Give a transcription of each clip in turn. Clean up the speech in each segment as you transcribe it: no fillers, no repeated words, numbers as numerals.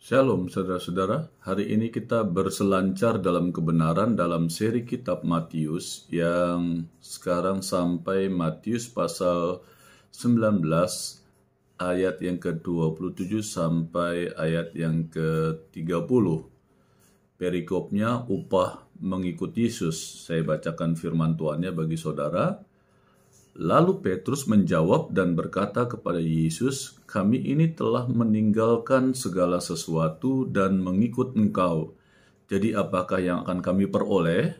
Shalom saudara-saudara, hari ini kita berselancar dalam kebenaran dalam seri kitab Matius yang sekarang sampai Matius pasal 19 ayat yang ke-27 sampai ayat yang ke-30. Perikopnya upah mengikut Yesus. Saya bacakan firman Tuhannya bagi saudara. Lalu Petrus menjawab dan berkata kepada Yesus, "Kami ini telah meninggalkan segala sesuatu dan mengikut Engkau. Jadi apakah yang akan kami peroleh?"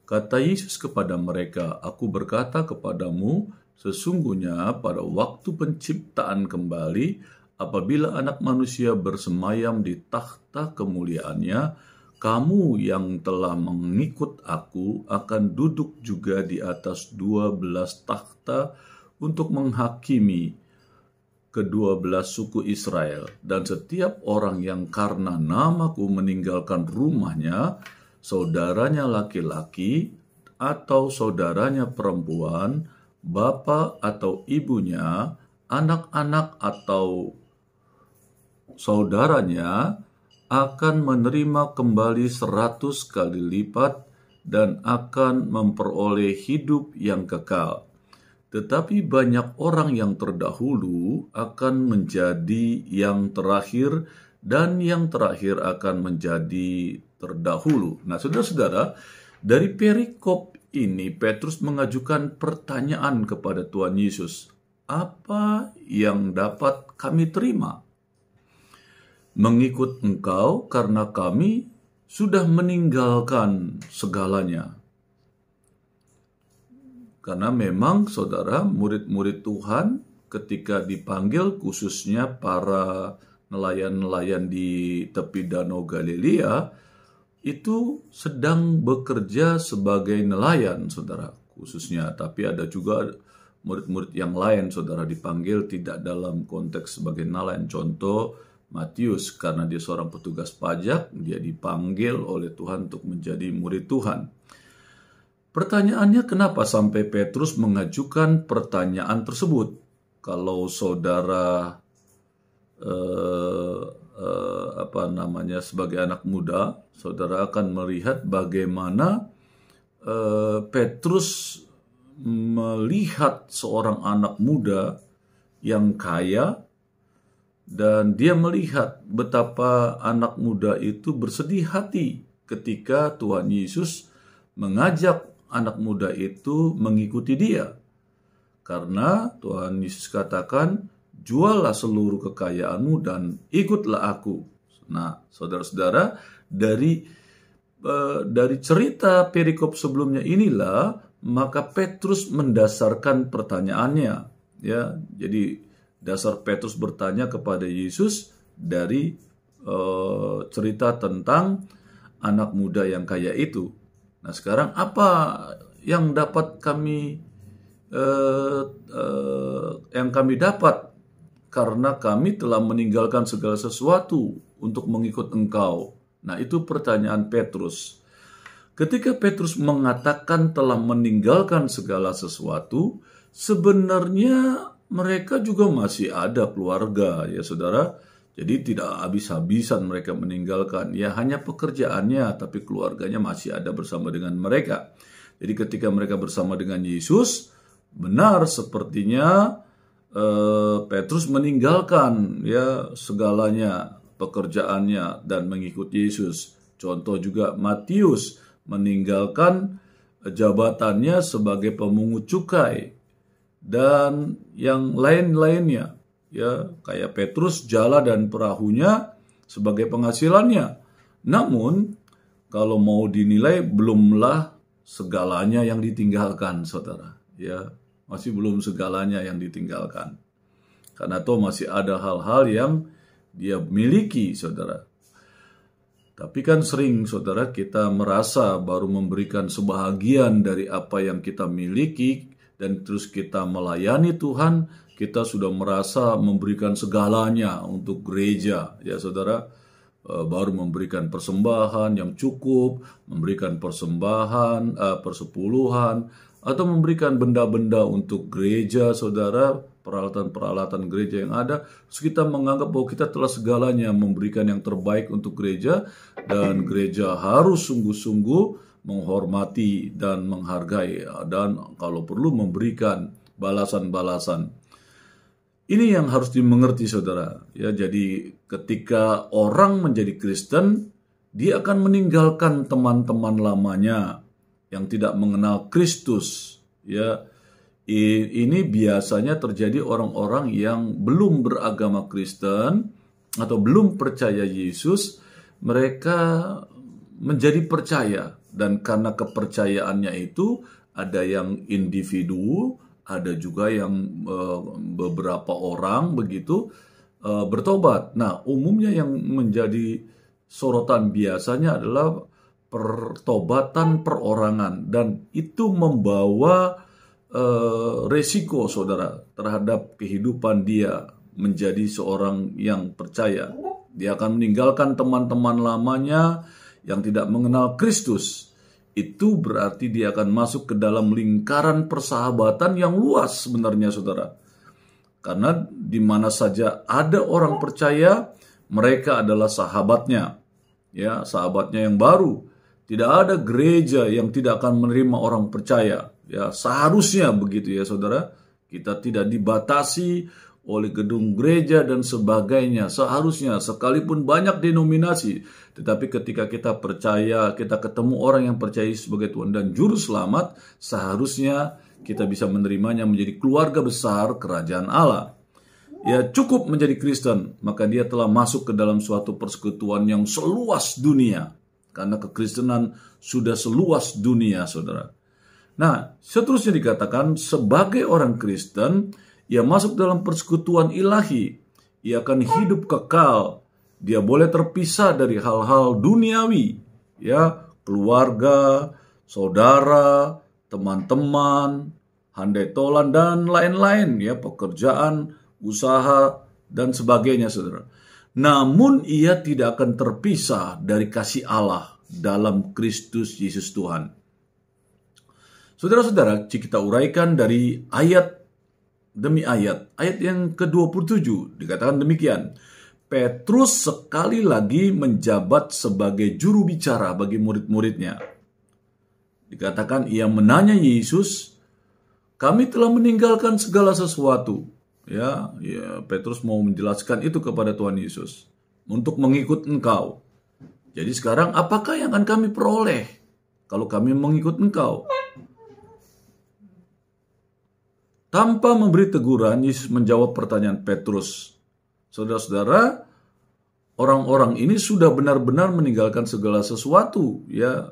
Kata Yesus kepada mereka, "Aku berkata kepadamu, sesungguhnya pada waktu penciptaan kembali, apabila Anak Manusia bersemayam di takhta kemuliaannya, kamu yang telah mengikut aku akan duduk juga di atas 12 takhta untuk menghakimi ke-12 suku Israel. Dan setiap orang yang karena namaku meninggalkan rumahnya, saudaranya laki-laki atau saudaranya perempuan, bapa atau ibunya, anak-anak atau saudaranya, akan menerima kembali 100 kali lipat dan akan memperoleh hidup yang kekal. Tetapi banyak orang yang terdahulu akan menjadi yang terakhir, dan yang terakhir akan menjadi terdahulu. Nah, saudara-saudara, dari perikop ini Petrus mengajukan pertanyaan kepada Tuhan Yesus. Apa yang dapat kami terima? Mengikut Engkau karena kami sudah meninggalkan segalanya. Karena memang saudara, murid-murid Tuhan ketika dipanggil, khususnya para nelayan-nelayan di tepi Danau Galilea, itu sedang bekerja sebagai nelayan, saudara, khususnya. Tapi ada juga murid-murid yang lain, saudara, dipanggil tidak dalam konteks sebagai nelayan. Contoh Matius, karena dia seorang petugas pajak, dia dipanggil oleh Tuhan untuk menjadi murid Tuhan. Pertanyaannya, kenapa sampai Petrus mengajukan pertanyaan tersebut? Kalau saudara sebagai anak muda, saudara akan melihat bagaimana Petrus melihat seorang anak muda yang kaya, dan dia melihat betapa anak muda itu bersedih hati ketika Tuhan Yesus mengajak anak muda itu mengikuti dia. Karena Tuhan Yesus katakan, "Juallah seluruh kekayaanmu dan ikutlah aku." Nah, saudara-saudara, dari cerita perikop sebelumnya inilah maka Petrus mendasarkan pertanyaannya, ya. Jadi dasar Petrus bertanya kepada Yesus dari cerita tentang anak muda yang kaya itu. Nah, sekarang apa yang dapat kami dapat karena kami telah meninggalkan segala sesuatu untuk mengikut Engkau? Nah, itu pertanyaan Petrus. Ketika Petrus mengatakan telah meninggalkan segala sesuatu, sebenarnya mereka juga masih ada keluarga, ya saudara. Jadi tidak habis-habisan mereka meninggalkan. Ya hanya pekerjaannya, tapi keluarganya masih ada bersama dengan mereka. Jadi ketika mereka bersama dengan Yesus, benar sepertinya Petrus meninggalkan ya segalanya, pekerjaannya, dan mengikut Yesus. Contoh juga Matius meninggalkan jabatannya sebagai pemungut cukai, dan yang lain-lainnya, ya kayak Petrus, jala dan perahunya sebagai penghasilannya. Namun kalau mau dinilai, belumlah segalanya yang ditinggalkan, saudara, ya masih belum segalanya yang ditinggalkan, karena toh masih ada hal-hal yang dia miliki, saudara. Tapi kan sering, saudara, kita merasa baru memberikan sebahagian dari apa yang kita miliki, dan terus kita melayani Tuhan, kita sudah merasa memberikan segalanya untuk gereja, ya saudara. Baru memberikan persembahan yang cukup, memberikan persembahan, persepuluhan, atau memberikan benda-benda untuk gereja, saudara, peralatan-peralatan gereja yang ada, terus kita menganggap bahwa kita telah segalanya memberikan yang terbaik untuk gereja, dan gereja harus sungguh-sungguh menghormati dan menghargai, dan kalau perlu memberikan balasan-balasan. Ini yang harus dimengerti, saudara. Ya, jadi ketika orang menjadi Kristen, dia akan meninggalkan teman-teman lamanya yang tidak mengenal Kristus. Ya, ini biasanya terjadi orang-orang yang belum beragama Kristen atau belum percaya Yesus. Mereka menjadi percaya, dan karena kepercayaannya itu ada yang individu, ada juga yang beberapa orang begitu bertobat. Nah, umumnya yang menjadi sorotan biasanya adalah pertobatan perorangan, dan itu membawa resiko, saudara, terhadap kehidupan dia menjadi seorang yang percaya. Dia akan meninggalkan teman-teman lamanya yang tidak mengenal Kristus. Itu berarti dia akan masuk ke dalam lingkaran persahabatan yang luas sebenarnya, saudara. Karena di mana saja ada orang percaya, mereka adalah sahabatnya. Ya, sahabatnya yang baru. Tidak ada gereja yang tidak akan menerima orang percaya. Ya, seharusnya begitu ya, saudara. Kita tidak dibatasi oleh gedung gereja dan sebagainya. Seharusnya, sekalipun banyak denominasi, tetapi ketika kita percaya, kita ketemu orang yang percaya sebagai Tuhan dan Juru Selamat, seharusnya kita bisa menerimanya menjadi keluarga besar kerajaan Allah. Ya, cukup menjadi Kristen, maka dia telah masuk ke dalam suatu persekutuan yang seluas dunia. Karena kekristenan sudah seluas dunia, saudara. Nah, seterusnya dikatakan, sebagai orang Kristen, ia masuk dalam persekutuan ilahi. Ia akan hidup kekal. Dia boleh terpisah dari hal-hal duniawi. Ya, keluarga, saudara, teman-teman, handai tolan, dan lain-lain. Ya, pekerjaan, usaha, dan sebagainya, saudara. Namun ia tidak akan terpisah dari kasih Allah dalam Kristus Yesus Tuhan. Saudara-saudara, jika kita uraikan dari ayat demi ayat, ayat yang ke-27 dikatakan demikian. Petrus sekali lagi menjabat sebagai juru bicara bagi murid-muridnya. Dikatakan ia menanya Yesus, kami telah meninggalkan segala sesuatu. Ya, Petrus mau menjelaskan itu kepada Tuhan Yesus untuk mengikut Engkau. Jadi sekarang apakah yang akan kami peroleh kalau kami mengikut Engkau? Tanpa memberi teguran, Yesus menjawab pertanyaan Petrus. Saudara-saudara, orang-orang ini sudah benar-benar meninggalkan segala sesuatu, ya.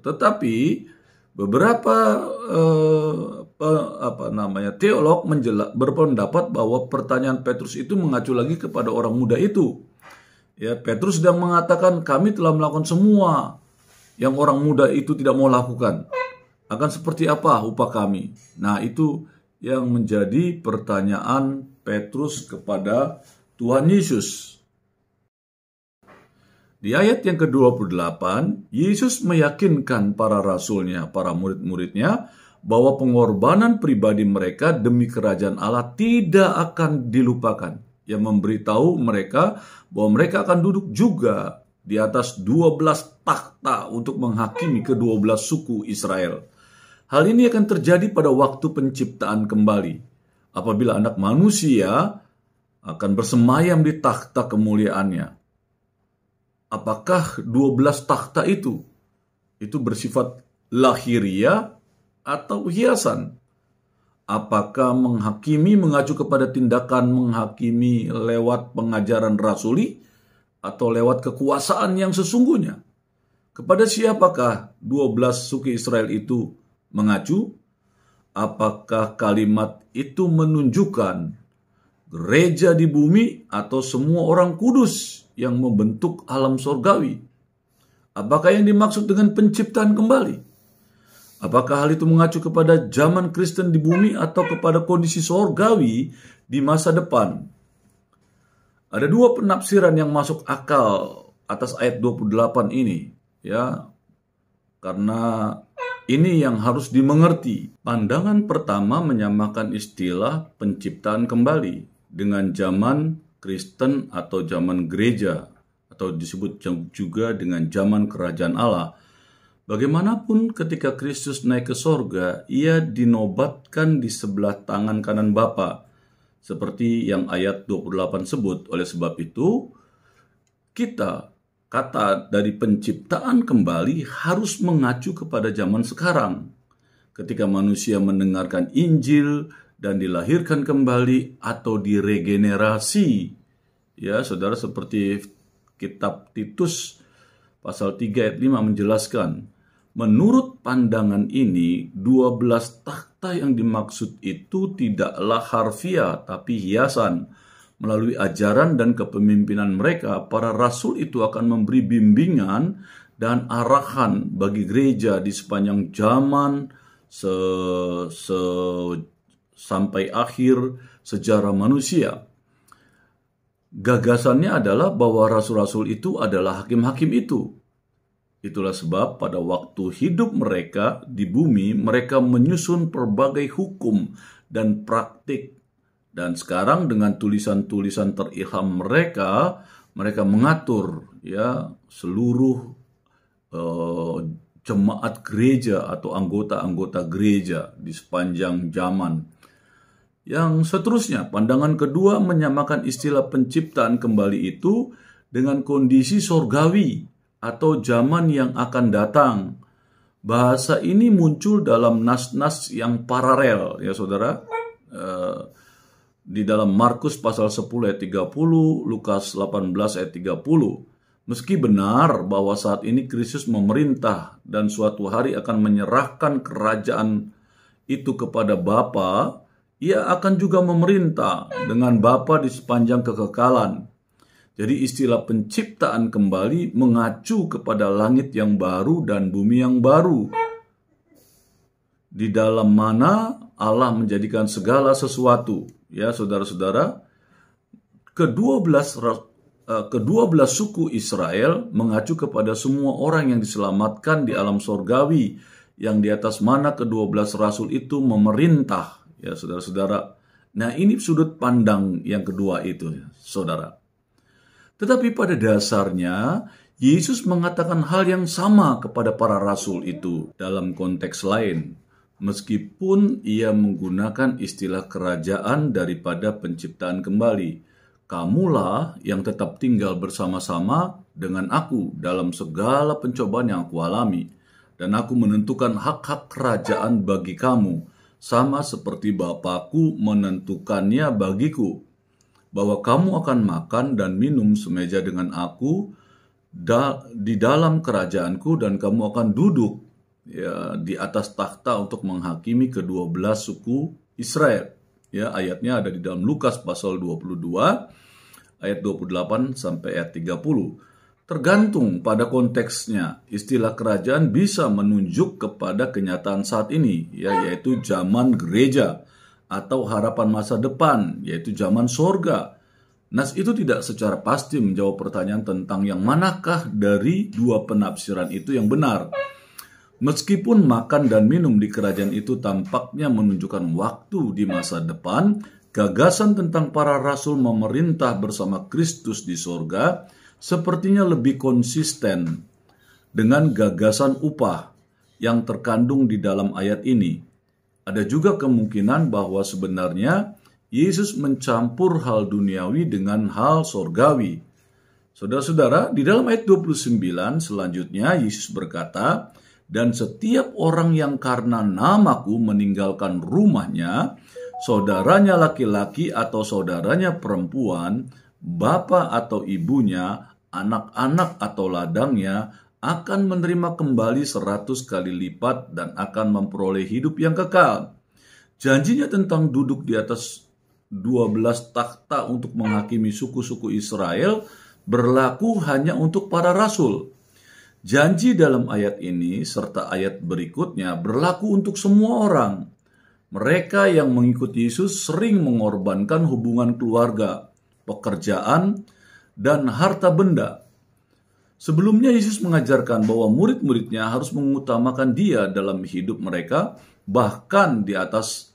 Tetapi beberapa teolog berpendapat bahwa pertanyaan Petrus itu mengacu lagi kepada orang muda itu. Ya, Petrus sedang mengatakan kami telah melakukan semua yang orang muda itu tidak mau lakukan. Akan seperti apa upah kami? Nah, itu yang menjadi pertanyaan Petrus kepada Tuhan Yesus. Di ayat yang ke-28, Yesus meyakinkan para rasulnya, para murid-muridnya, bahwa pengorbanan pribadi mereka demi kerajaan Allah tidak akan dilupakan. Yang memberitahu mereka bahwa mereka akan duduk juga di atas 12 takhta untuk menghakimi ke-12 suku Israel. Hal ini akan terjadi pada waktu penciptaan kembali, apabila anak manusia akan bersemayam di takhta kemuliaannya. Apakah 12 takhta itu bersifat lahiriah atau hiasan? Apakah menghakimi mengacu kepada tindakan menghakimi lewat pengajaran rasuli atau lewat kekuasaan yang sesungguhnya? Kepada siapakah 12 suku Israel itu mengacu? Apakah kalimat itu menunjukkan gereja di bumi atau semua orang kudus yang membentuk alam sorgawi? Apakah yang dimaksud dengan penciptaan kembali? Apakah hal itu mengacu kepada zaman Kristen di bumi atau kepada kondisi sorgawi di masa depan? Ada dua penafsiran yang masuk akal atas ayat 28 ini, ya. Karena Ini yang harus dimengerti. Pandangan pertama menyamakan istilah penciptaan kembali dengan zaman Kristen atau zaman gereja, atau disebut juga dengan zaman kerajaan Allah. Bagaimanapun ketika Kristus naik ke sorga, ia dinobatkan di sebelah tangan kanan Bapa, seperti yang ayat 28 sebut. Oleh sebab itu, kata dari penciptaan kembali harus mengacu kepada zaman sekarang. Ketika manusia mendengarkan Injil dan dilahirkan kembali atau diregenerasi. Ya, saudara, seperti kitab Titus pasal 3 ayat 5 menjelaskan. Menurut pandangan ini, 12 takhta yang dimaksud itu tidaklah harfiah, tapi hiasan. Melalui ajaran dan kepemimpinan mereka, para rasul itu akan memberi bimbingan dan arahan bagi gereja di sepanjang zaman sampai akhir sejarah manusia. Gagasannya adalah bahwa rasul-rasul itu adalah hakim-hakim itu. Itulah sebab pada waktu hidup mereka di bumi, mereka menyusun berbagai hukum dan praktik. Dan sekarang dengan tulisan-tulisan terilham mereka mengatur ya seluruh jemaat gereja atau anggota-anggota gereja di sepanjang zaman. Yang seterusnya, pandangan kedua menyamakan istilah penciptaan kembali itu dengan kondisi sorgawi atau zaman yang akan datang. Bahasa ini muncul dalam nas-nas yang paralel, ya saudara. Di dalam Markus pasal 10 ayat 30, Lukas 18 ayat 30. Meski benar bahwa saat ini Kristus memerintah dan suatu hari akan menyerahkan kerajaan itu kepada Bapa, ia akan juga memerintah dengan Bapa di sepanjang kekekalan. Jadi istilah penciptaan kembali mengacu kepada langit yang baru dan bumi yang baru, di dalam mana Allah menjadikan segala sesuatu. Ya saudara-saudara, kedua belas suku Israel mengacu kepada semua orang yang diselamatkan di alam sorgawi, yang di atas mana ke-12 rasul itu memerintah. Ya saudara-saudara, nah ini sudut pandang yang kedua itu, saudara. Tetapi pada dasarnya, Yesus mengatakan hal yang sama kepada para rasul itu dalam konteks lain, meskipun ia menggunakan istilah kerajaan daripada penciptaan kembali. Kamulah yang tetap tinggal bersama-sama dengan aku dalam segala pencobaan yang aku alami, dan aku menentukan hak-hak kerajaan bagi kamu, sama seperti Bapakku menentukannya bagiku, bahwa kamu akan makan dan minum semeja dengan aku di dalam kerajaanku, dan kamu akan duduk ya di atas takhta untuk menghakimi ke-12 suku Israel. Ya, ayatnya ada di dalam Lukas pasal 22 ayat 28 sampai ayat 30. Tergantung pada konteksnya, istilah kerajaan bisa menunjuk kepada kenyataan saat ini, ya, yaitu zaman gereja, atau harapan masa depan, yaitu zaman sorga. Nas itu tidak secara pasti menjawab pertanyaan tentang yang manakah dari dua penafsiran itu yang benar. Meskipun makan dan minum di kerajaan itu tampaknya menunjukkan waktu di masa depan, gagasan tentang para rasul memerintah bersama Kristus di sorga sepertinya lebih konsisten dengan gagasan upah yang terkandung di dalam ayat ini. Ada juga kemungkinan bahwa sebenarnya Yesus mencampur hal duniawi dengan hal sorgawi. Saudara-saudara, di dalam ayat 29 selanjutnya Yesus berkata, dan setiap orang yang karena namaku meninggalkan rumahnya, saudaranya laki-laki atau saudaranya perempuan, bapa atau ibunya, anak-anak atau ladangnya, akan menerima kembali 100 kali lipat dan akan memperoleh hidup yang kekal. Janjinya tentang duduk di atas 12 takhta untuk menghakimi suku-suku Israel berlaku hanya untuk para rasul. Janji dalam ayat ini serta ayat berikutnya berlaku untuk semua orang. Mereka yang mengikuti Yesus sering mengorbankan hubungan keluarga, pekerjaan, dan harta benda. Sebelumnya Yesus mengajarkan bahwa murid-muridnya harus mengutamakan Dia dalam hidup mereka, bahkan di atas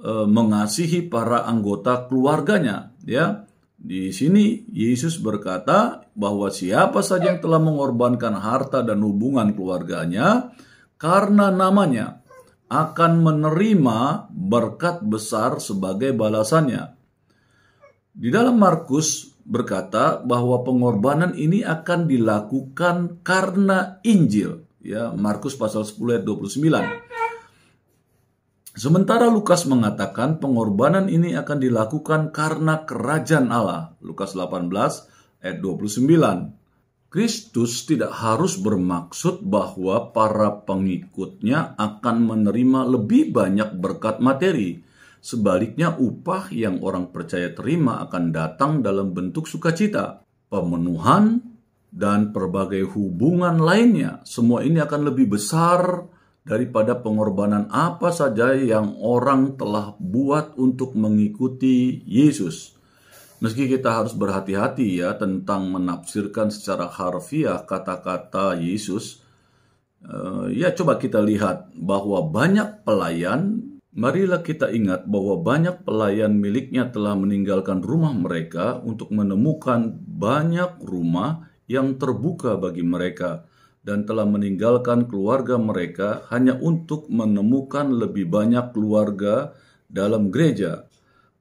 mengasihi para anggota keluarganya. Ya, di sini Yesus berkata bahwa siapa saja yang telah mengorbankan harta dan hubungan keluarganya karena namanya akan menerima berkat besar sebagai balasannya. Di dalam Markus berkata bahwa pengorbanan ini akan dilakukan karena Injil. Ya, Markus pasal 10 ayat 29. Sementara Lukas mengatakan pengorbanan ini akan dilakukan karena kerajaan Allah. Lukas 18 ayat 29. Kristus tidak harus bermaksud bahwa para pengikutnya akan menerima lebih banyak berkat materi. Sebaliknya, upah yang orang percaya terima akan datang dalam bentuk sukacita, pemenuhan, dan berbagai hubungan lainnya. Semua ini akan lebih besar daripada pengorbanan apa saja yang orang telah buat untuk mengikuti Yesus. Meski kita harus berhati-hati ya tentang menafsirkan secara harfiah kata-kata Yesus, ya coba kita lihat bahwa banyak pelayan, marilah kita ingat bahwa banyak pelayan miliknya telah meninggalkan rumah mereka untuk menemukan banyak rumah yang terbuka bagi mereka, dan telah meninggalkan keluarga mereka hanya untuk menemukan lebih banyak keluarga dalam gereja.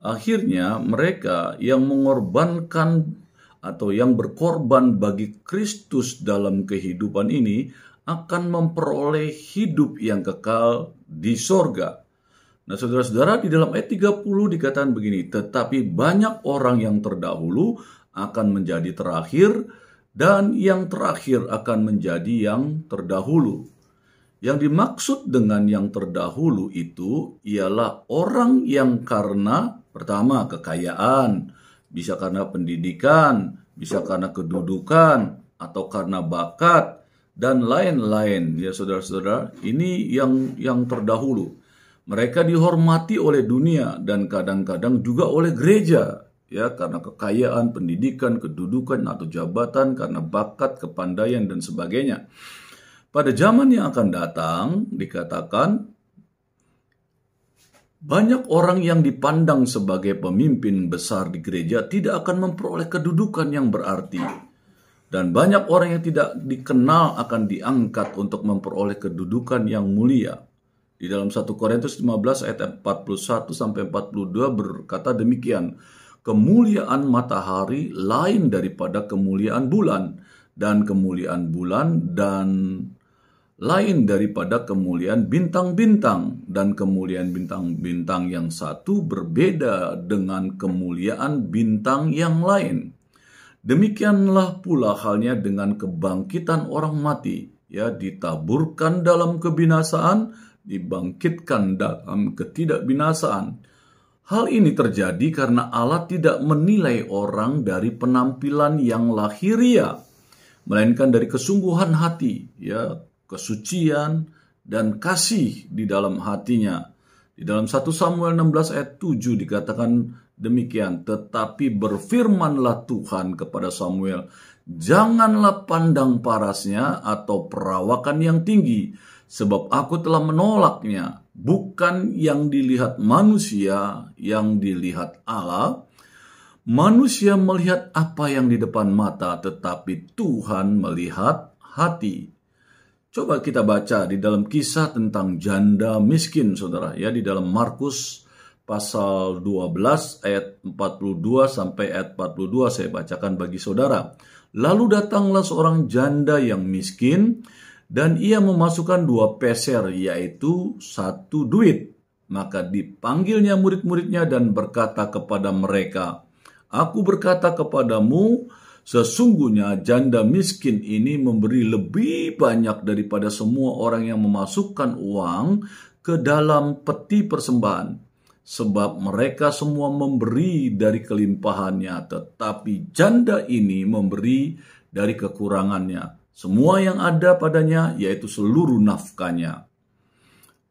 Akhirnya mereka yang mengorbankan atau yang berkorban bagi Kristus dalam kehidupan ini akan memperoleh hidup yang kekal di sorga. Nah, saudara-saudara, di dalam ayat 30 dikatakan begini, tetapi banyak orang yang terdahulu akan menjadi terakhir, dan yang terakhir akan menjadi yang terdahulu. Yang dimaksud dengan yang terdahulu itu ialah orang yang karena pertama kekayaan, bisa karena pendidikan, bisa karena kedudukan, atau karena bakat, dan lain-lain. Ya saudara-saudara, ini yang terdahulu. Mereka dihormati oleh dunia dan kadang-kadang juga oleh gereja. Ya, karena kekayaan, pendidikan, kedudukan, atau jabatan, karena bakat, kepandaian, dan sebagainya. Pada zaman yang akan datang, dikatakan, banyak orang yang dipandang sebagai pemimpin besar di gereja tidak akan memperoleh kedudukan yang berarti. Dan banyak orang yang tidak dikenal akan diangkat untuk memperoleh kedudukan yang mulia. Di dalam 1 Korintus 15 ayat 41-42 berkata demikian, kemuliaan matahari lain daripada kemuliaan bulan, dan kemuliaan bulan dan lain daripada kemuliaan bintang-bintang, dan kemuliaan bintang-bintang yang satu berbeda dengan kemuliaan bintang yang lain. Demikianlah pula halnya dengan kebangkitan orang mati, ya, ditaburkan dalam kebinasaan, dibangkitkan dalam ketidakbinasaan. Hal ini terjadi karena Allah tidak menilai orang dari penampilan yang lahiriah, melainkan dari kesungguhan hati, ya, kesucian dan kasih di dalam hatinya. Di dalam 1 Samuel 16 ayat 7 dikatakan demikian, tetapi berfirmanlah Tuhan kepada Samuel, janganlah pandang parasnya atau perawakan yang tinggi, sebab aku telah menolaknya. Bukan yang dilihat manusia, yang dilihat Allah. Manusia melihat apa yang di depan mata, tetapi Tuhan melihat hati. Coba kita baca di dalam kisah tentang janda miskin, saudara, ya, di dalam Markus pasal 12 ayat 42 sampai ayat 42 saya bacakan bagi saudara. Lalu datanglah seorang janda yang miskin, dan ia memasukkan 2 peser, yaitu 1 duit. Maka dipanggilnya murid-muridnya dan berkata kepada mereka, aku berkata kepadamu, sesungguhnya janda miskin ini memberi lebih banyak daripada semua orang yang memasukkan uang ke dalam peti persembahan. Sebab mereka semua memberi dari kelimpahannya, tetapi janda ini memberi dari kekurangannya. Semua yang ada padanya, yaitu seluruh nafkahnya.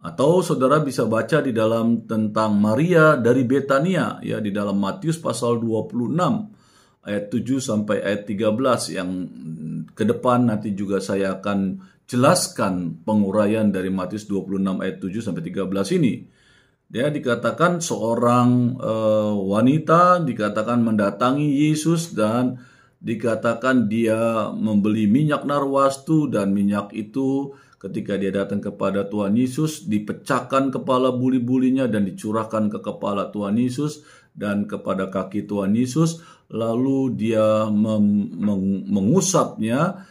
Atau saudara bisa baca di dalam tentang Maria dari Betania, ya, di dalam Matius pasal 26 ayat 7 sampai ayat 13 yang ke depan nanti juga saya akan jelaskan penguraian dari Matius 26 ayat 7 sampai 13 ini. Dia dikatakan seorang wanita dikatakan mendatangi Yesus dan dikatakan dia membeli minyak narwastu, dan minyak itu ketika dia datang kepada Tuhan Yesus dipecahkan kepala buli-bulinya dan dicurahkan ke kepala Tuhan Yesus dan kepada kaki Tuhan Yesus, lalu dia mengusapnya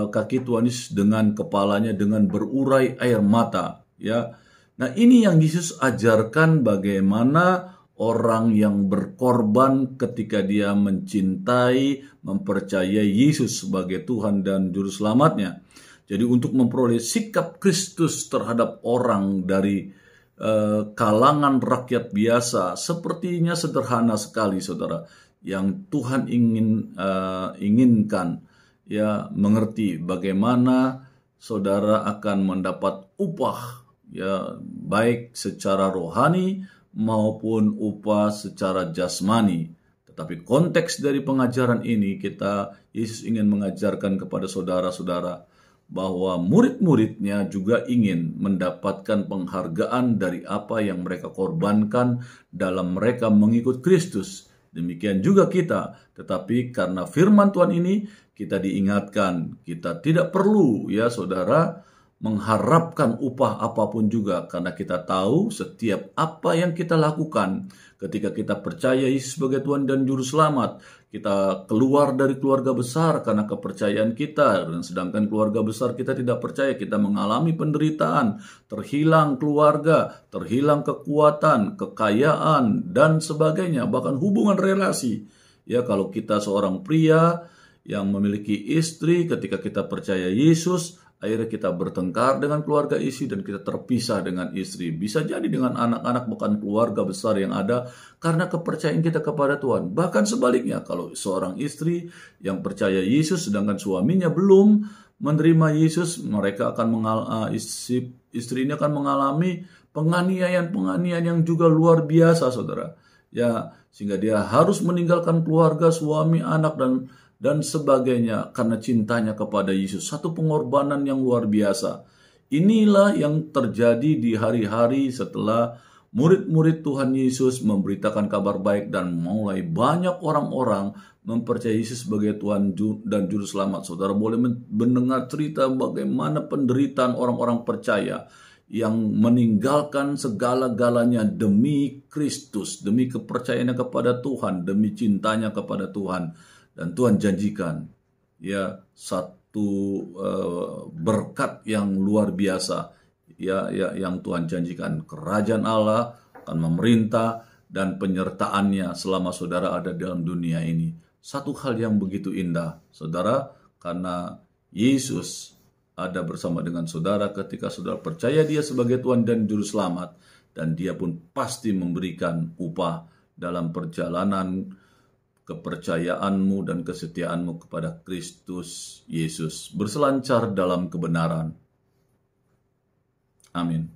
kaki Tuhan Yesus dengan kepalanya dengan berurai air mata, ya. Nah, ini yang Yesus ajarkan bagaimana orang yang berkorban ketika dia mencintai, mempercayai Yesus sebagai Tuhan dan Juru Selamatnya. Jadi untuk memperoleh sikap Kristus terhadap orang dari kalangan rakyat biasa, sepertinya sederhana sekali, saudara, yang Tuhan inginkan, ya, mengerti bagaimana saudara akan mendapat upah, ya, baik secara rohani maupun upah secara jasmani. Tetapi konteks dari pengajaran ini, Yesus ingin mengajarkan kepada saudara-saudara bahwa murid-muridnya juga ingin mendapatkan penghargaan dari apa yang mereka korbankan dalam mereka mengikut Kristus. Demikian juga kita, tetapi karena firman Tuhan ini kita diingatkan, kita tidak perlu, ya saudara, mengharapkan upah apapun juga, karena kita tahu setiap apa yang kita lakukan ketika kita percaya Yesus sebagai Tuhan dan Juru Selamat, kita keluar dari keluarga besar karena kepercayaan kita, dan sedangkan keluarga besar kita tidak percaya, kita mengalami penderitaan, terhilang keluarga, terhilang kekuatan, kekayaan, dan sebagainya, bahkan hubungan relasi. Ya, kalau kita seorang pria yang memiliki istri, ketika kita percaya Yesus, akhirnya kita bertengkar dengan keluarga istri dan kita terpisah dengan istri. Bisa jadi dengan anak-anak, bukan keluarga besar yang ada karena kepercayaan kita kepada Tuhan. Bahkan sebaliknya, kalau seorang istri yang percaya Yesus sedangkan suaminya belum menerima Yesus, mereka akan istri ini akan mengalami penganiayaan yang juga luar biasa, saudara. Ya, sehingga dia harus meninggalkan keluarga, suami, anak, dan sebagainya karena cintanya kepada Yesus. Satu pengorbanan yang luar biasa. Inilah yang terjadi di hari-hari setelah murid-murid Tuhan Yesus memberitakan kabar baik dan mulai banyak orang-orang mempercayai Yesus sebagai Tuhan dan Juru Selamat. Saudara boleh mendengar cerita bagaimana penderitaan orang-orang percaya yang meninggalkan segala-galanya demi Kristus, demi kepercayaannya kepada Tuhan, demi cintanya kepada Tuhan. Dan Tuhan janjikan, ya, satu berkat yang luar biasa, ya, yang Tuhan janjikan. Kerajaan Allah akan memerintah dan penyertaannya selama saudara ada dalam dunia ini. Satu hal yang begitu indah, saudara, karena Yesus ada bersama dengan saudara ketika saudara percaya Dia sebagai Tuhan dan Juru Selamat, dan Dia pun pasti memberikan upah dalam perjalanan kepercayaanmu dan kesetiaanmu kepada Kristus Yesus. Berselancar dalam kebenaran. Amin.